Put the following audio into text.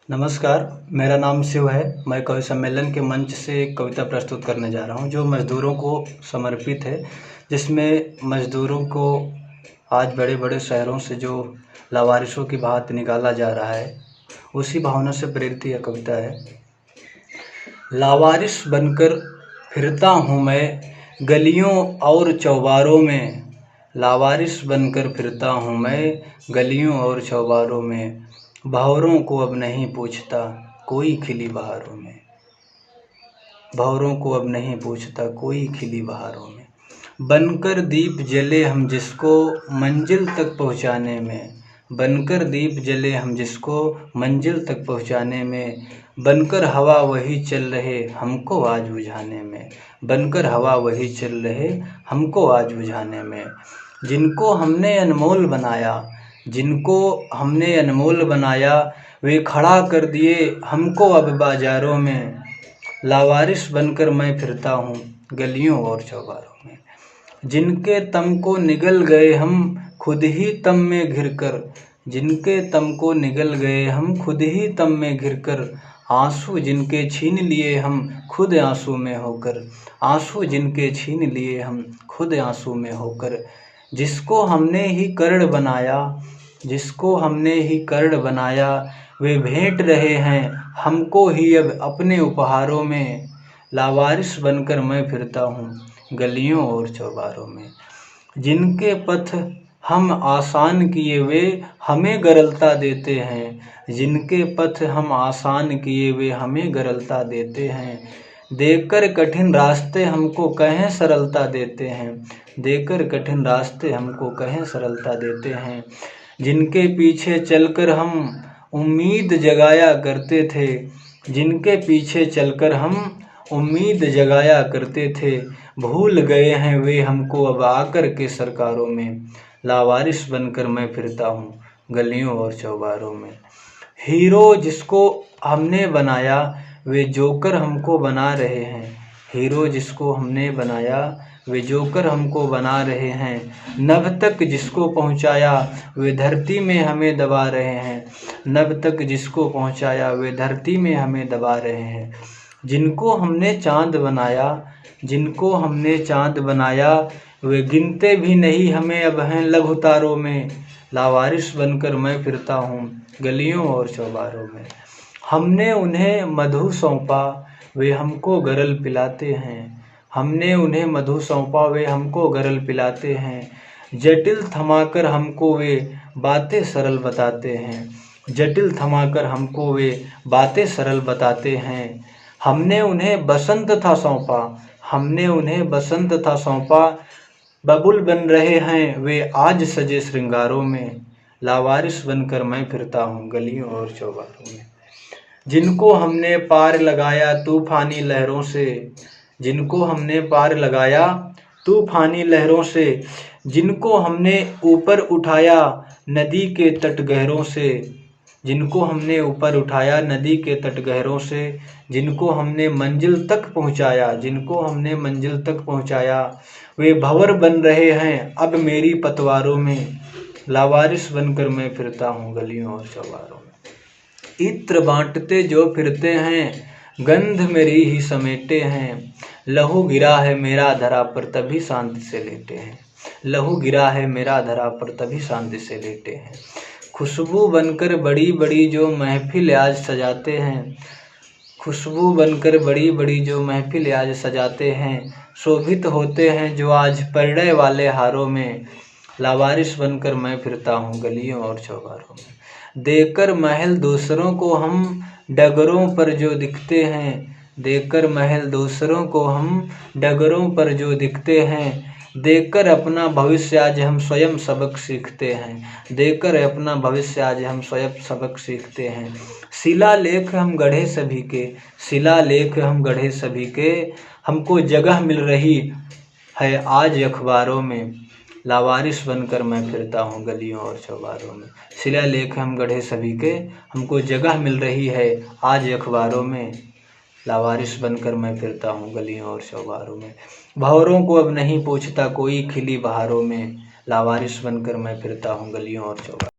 नमस्कार, मेरा नाम शिव है। मैं कवि सम्मेलन के मंच से एक कविता प्रस्तुत करने जा रहा हूँ जो मज़दूरों को समर्पित है, जिसमें मज़दूरों को आज बड़े-बड़े शहरों से जो लावारिसों की भांति निकाला जा रहा है, उसी भावना से प्रेरित यह कविता है। लावारिस बनकर फिरता हूँ मैं गलियों और चौबारों में, लावारिस बनकर फिरता हूँ मैं गलियों और चौबारों में, भंवरों को अब नहीं पूछता कोई खिली बहारों में, भंवरों को अब नहीं पूछता कोई खिली बहारों में। बनकर दीप जले हम जिसको मंजिल तक पहुँचाने में, बनकर दीप जले हम जिसको मंजिल तक पहुँचाने में, बनकर हवा वही चल रहे हमको आज बुझाने में, बनकर हवा वही चल रहे हमको आज बुझाने में। जिनको हमने अनमोल बनाया, जिनको हमने अनमोल बनाया, वे खड़ा कर दिए हमको अब बाज़ारों में, लावारिस बनकर मैं फिरता हूँ गलियों और चौबारों में। जिनके तम को निगल गए हम खुद ही तम में घिरकर, जिनके तम को निगल गए हम खुद ही तम में घिरकर, आंसू जिनके छीन लिए हम खुद आंसू में होकर, आंसू जिनके छीन लिए हम खुद आंसू में होकर। जिसको हमने ही कर्ण बनाया, जिसको हमने ही कर्ण बनाया, वे भेंट रहे हैं हमको ही अब अपने उपहारों में, लावारिस बनकर मैं फिरता हूँ गलियों और चौबारों में। जिनके पथ हम आसान किए वे हमें गरलता देते हैं, जिनके पथ हम आसान किए वे हमें गरलता देते हैं। देखकर कठिन रास्ते हमको कहें सरलता देते हैं, देखकर कठिन रास्ते हमको कहें सरलता देते हैं। जिनके पीछे चलकर हम उम्मीद जगाया करते थे, जिनके पीछे चलकर हम उम्मीद जगाया करते थे, भूल गए हैं वे हमको अब आकर के सरकारों में, लावारिस बनकर मैं फिरता हूँ गलियों और चौबारों में। हीरो जिसको हमने बनाया वे जोकर हमको बना रहे हैं, हीरो जिसको हमने बनाया वे जोकर हमको बना रहे हैं। नभ तक जिसको पहुँचाया वे धरती में हमें दबा रहे हैं, नभ तक जिसको पहुँचाया वे धरती में हमें दबा रहे हैं। जिनको हमने चाँद बनाया, जिनको हमने चाँद बनाया, वे गिनते भी नहीं हमें अब हैं लघु तारों में, लावारिस बनकर मैं फिरता हूँ गलियों और चौबारों में। हमने उन्हें मधु सौंपा वे हमको गरल पिलाते हैं, हमने उन्हें मधु सौंपा वे हमको गरल पिलाते हैं। जटिल थमाकर हमको वे बातें सरल बताते हैं, जटिल थमाकर हमको वे बातें सरल बताते हैं। हमने उन्हें बसंत था सौंपा, हमने उन्हें बसंत था सौंपा, बबुल बन रहे हैं वे आज सजे श्रृंगारों में, लावारिस बनकर मैं फिरता हूँ गलियों और चौबारों में। जिनको हमने पार लगाया तूफानी लहरों से, जिनको हमने पार लगाया तूफानी लहरों से, जिनको हमने ऊपर उठाया नदी के तट गहरों से, जिनको हमने ऊपर उठाया नदी के तट गहरों से, जिनको हमने मंजिल तक पहुँचाया, जिनको हमने मंजिल तक पहुँचाया, वे भंवर बन रहे हैं अब मेरी पतवारों में, लावारिस बनकर मैं फिरता हूँ गलियों और चौबारों में। इत्र बांटते जो फिरते हैं गंध मेरी ही समेटे हैं, लहू गिरा है मेरा धरा पर तभी शांति से लेटे हैं, लहू गिरा है मेरा धरा पर तभी शांति से लेटे हैं। खुशबू बनकर बड़ी बड़ी जो महफिल आज सजाते हैं, खुशबू बनकर बड़ी बड़ी जो महफिल आज सजाते हैं, शोभित होते हैं जो आज परिणय वाले हारों में, लावारिस बनकर मैं फिरता हूँ गलियों और चौबारों में। देखकर महल दूसरों को हम डगरों पर जो दिखते हैं, देखकर महल दूसरों को हम डगरों पर जो दिखते हैं, देखकर अपना भविष्य आज हम स्वयं सबक सीखते हैं, देखकर अपना भविष्य आज हम स्वयं सबक सीखते हैं। शिलालेख हम गढ़े सभी के, शिलालेख हम गढ़े सभी के, हमको जगह मिल रही है आज अखबारों में, लावारिस बनकर मैं फिरता हूँ गलियों और चौबारों में। शिलालेख हम गढ़े सभी के, हमको जगह मिल रही है आज अखबारों में, लावारिस बनकर मैं फिरता हूँ गलियों और चौबारों में। भंवरों को अब नहीं पूछता कोई खिली बहारों में, लावारिस बनकर मैं फिरता हूँ गलियों और चौबारों में।